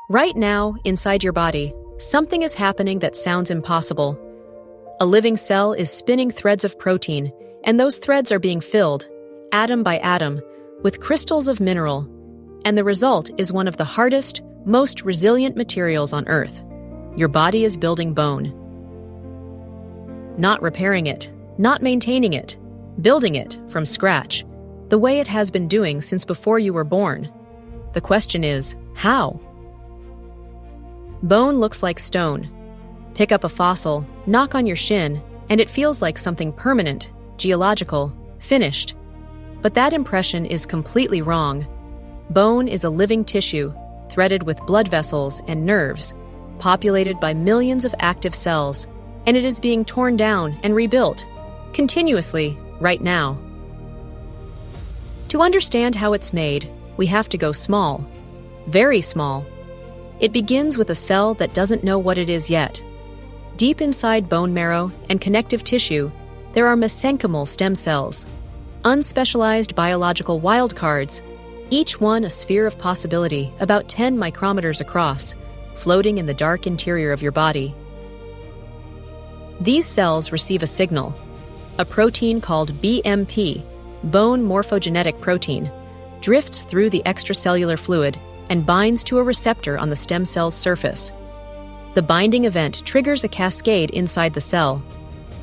Right now, inside your body, something is happening that sounds impossible. A living cell is spinning threads of protein, and those threads are being filled, atom by atom, with crystals of mineral, and the result is one of the hardest, most resilient materials on Earth. Your body is building bone. Not repairing it, not maintaining it, building it from scratch, the way it has been doing since before you were born. The question is, how? Bone looks like stone. Pick up a fossil, knock on your shin, and it feels like something permanent, geological, finished. But that impression is completely wrong. Bone is a living tissue, threaded with blood vessels and nerves, populated by millions of active cells, and it is being torn down and rebuilt, continuously, right now. To understand how it's made, we have to go small, very small. It begins with a cell that doesn't know what it is yet. Deep inside bone marrow and connective tissue, there are mesenchymal stem cells, unspecialized biological wildcards, each one a sphere of possibility about 10 micrometers across, floating in the dark interior of your body. These cells receive a signal. A protein called BMP, bone morphogenetic protein, drifts through the extracellular fluid and binds to a receptor on the stem cell's surface. The binding event triggers a cascade inside the cell,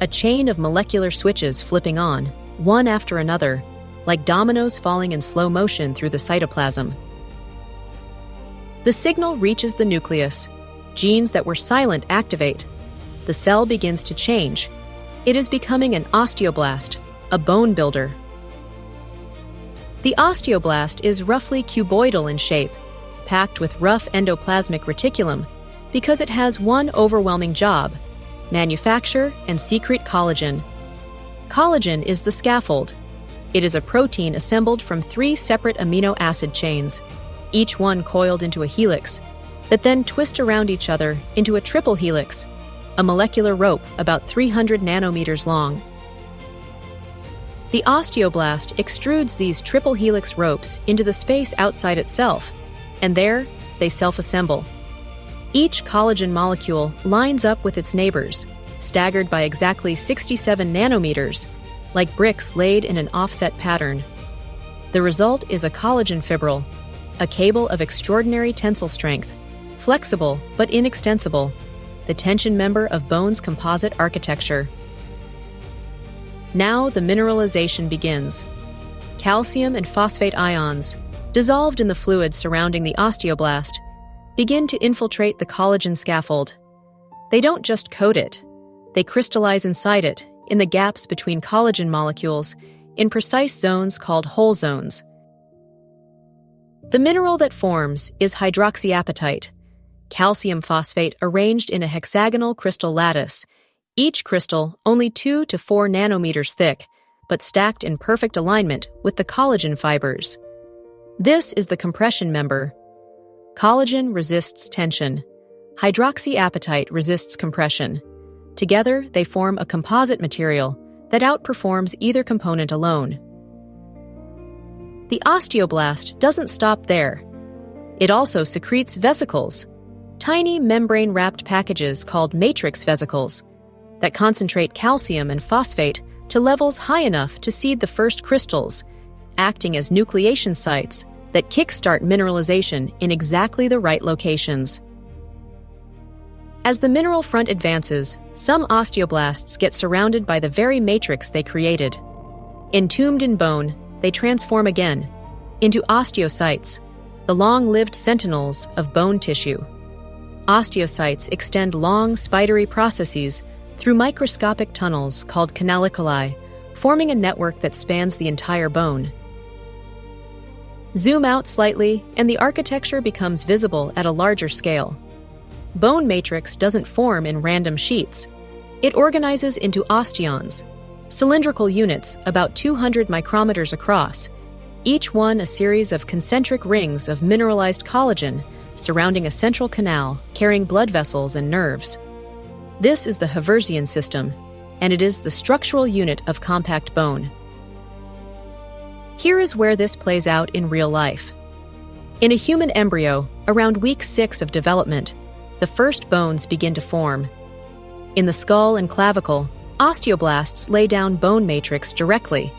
a chain of molecular switches flipping on, one after another, like dominoes falling in slow motion through the cytoplasm. The signal reaches the nucleus. Genes that were silent activate. The cell begins to change. It is becoming an osteoblast, a bone builder. The osteoblast is roughly cuboidal in shape, packed with rough endoplasmic reticulum, because it has one overwhelming job: manufacture and secrete collagen. Collagen is the scaffold. It is a protein assembled from 3 separate amino acid chains, each one coiled into a helix, that then twist around each other into a triple helix, a molecular rope about 300 nanometers long. The osteoblast extrudes these triple helix ropes into the space outside itself, and there they self-assemble. Each collagen molecule lines up with its neighbors, staggered by exactly 67 nanometers, like bricks laid in an offset pattern. The result is a collagen fibril, a cable of extraordinary tensile strength, flexible but inextensible, the tension member of bone's composite architecture. Now the mineralization begins. Calcium and phosphate ions, dissolved in the fluid surrounding the osteoblast, begin to infiltrate the collagen scaffold. They don't just coat it, they crystallize inside it, in the gaps between collagen molecules, in precise zones called hole zones. The mineral that forms is hydroxyapatite, calcium phosphate arranged in a hexagonal crystal lattice, each crystal only 2 to 4 nanometers thick, but stacked in perfect alignment with the collagen fibers. This is the compression member. Collagen resists tension. Hydroxyapatite resists compression. Together, they form a composite material that outperforms either component alone. The osteoblast doesn't stop there. It also secretes vesicles, tiny membrane-wrapped packages called matrix vesicles, that concentrate calcium and phosphate to levels high enough to seed the first crystals, acting as nucleation sites that kickstart mineralization in exactly the right locations. As the mineral front advances, some osteoblasts get surrounded by the very matrix they created. Entombed in bone, they transform again into osteocytes, the long-lived sentinels of bone tissue. Osteocytes extend long, spidery processes through microscopic tunnels called canaliculi, forming a network that spans the entire bone. Zoom out slightly, and the architecture becomes visible at a larger scale. Bone matrix doesn't form in random sheets. It organizes into osteons, cylindrical units about 200 micrometers across, each one a series of concentric rings of mineralized collagen surrounding a central canal carrying blood vessels and nerves. This is the Haversian system, and it is the structural unit of compact bone. Here is where this plays out in real life. In a human embryo, around week 6 of development, the first bones begin to form. In the skull and clavicle, osteoblasts lay down bone matrix directly,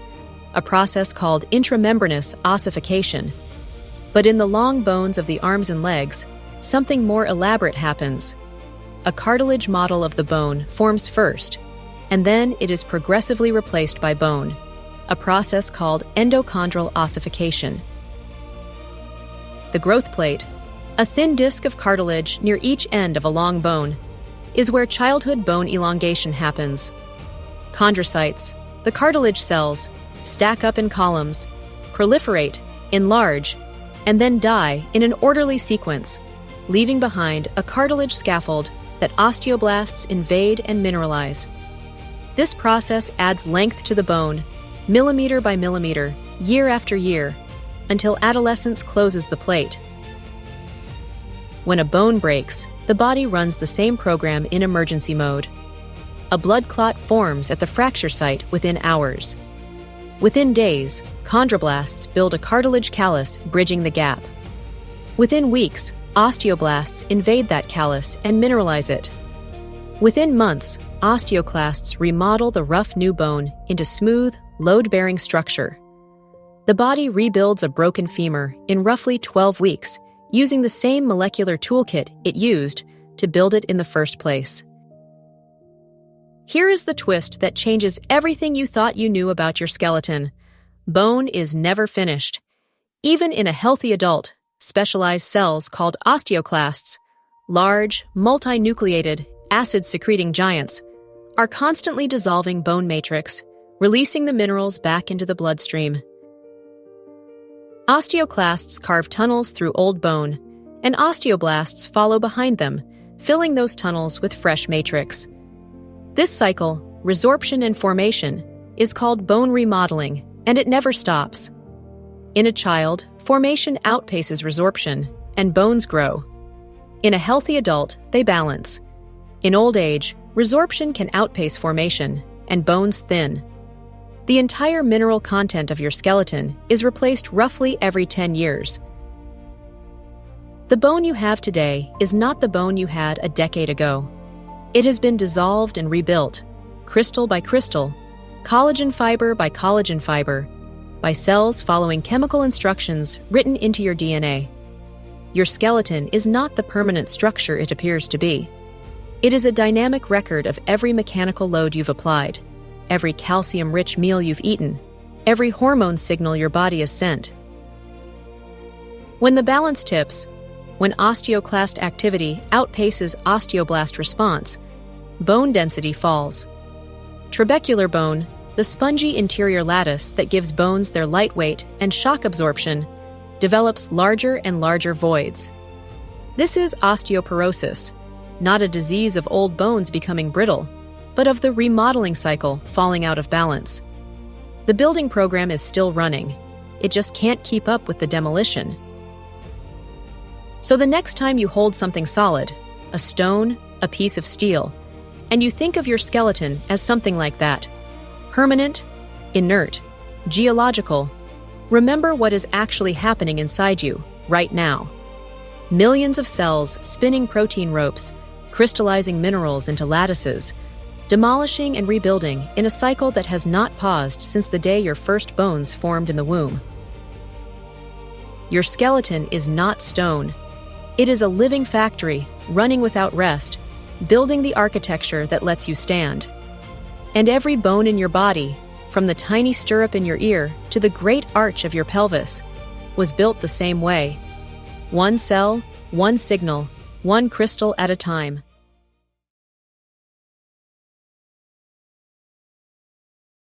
a process called intramembranous ossification. But in the long bones of the arms and legs, something more elaborate happens. A cartilage model of the bone forms first, and then it is progressively replaced by bone, a process called endochondral ossification. The growth plate, a thin disc of cartilage near each end of a long bone, is where childhood bone elongation happens. Chondrocytes, the cartilage cells, stack up in columns, proliferate, enlarge, and then die in an orderly sequence, leaving behind a cartilage scaffold that osteoblasts invade and mineralize. This process adds length to the bone, millimeter by millimeter, year after year, until adolescence closes the plate. When a bone breaks, the body runs the same program in emergency mode. A blood clot forms at the fracture site within hours. Within days, chondroblasts build a cartilage callus bridging the gap. Within weeks, osteoblasts invade that callus and mineralize it. Within months, osteoclasts remodel the rough new bone into smooth, load-bearing structure. The body rebuilds a broken femur in roughly 12 weeks, using the same molecular toolkit it used to build it in the first place. Here is the twist that changes everything you thought you knew about your skeleton. Bone is never finished. Even in a healthy adult, specialized cells called osteoclasts, large, multinucleated, acid-secreting giants, are constantly dissolving bone matrix, releasing the minerals back into the bloodstream. Osteoclasts carve tunnels through old bone, and osteoblasts follow behind them, filling those tunnels with fresh matrix. This cycle, resorption and formation, is called bone remodeling, and it never stops. In a child, formation outpaces resorption, and bones grow. In a healthy adult, they balance. In old age, resorption can outpace formation, and bones thin. The entire mineral content of your skeleton is replaced roughly every 10 years. The bone you have today is not the bone you had a decade ago. It has been dissolved and rebuilt, crystal by crystal, collagen fiber by collagen fiber, by cells following chemical instructions written into your DNA. Your skeleton is not the permanent structure it appears to be. It is a dynamic record of every mechanical load you've applied, every calcium-rich meal you've eaten, every hormone signal your body has sent. When the balance tips, when osteoclast activity outpaces osteoblast response, bone density falls. Trabecular bone, the spongy interior lattice that gives bones their lightweight and shock absorption, develops larger and larger voids. This is osteoporosis, not a disease of old bones becoming brittle, but of the remodeling cycle falling out of balance. The building program is still running. It just can't keep up with the demolition. So the next time you hold something solid, a stone, a piece of steel, and you think of your skeleton as something like that, permanent, inert, geological, remember what is actually happening inside you right now. Millions of cells spinning protein ropes, crystallizing minerals into lattices, demolishing and rebuilding in a cycle that has not paused since the day your first bones formed in the womb. Your skeleton is not stone. It is a living factory, running without rest, building the architecture that lets you stand. And every bone in your body, from the tiny stirrup in your ear to the great arch of your pelvis, was built the same way. One cell, one signal, one crystal at a time.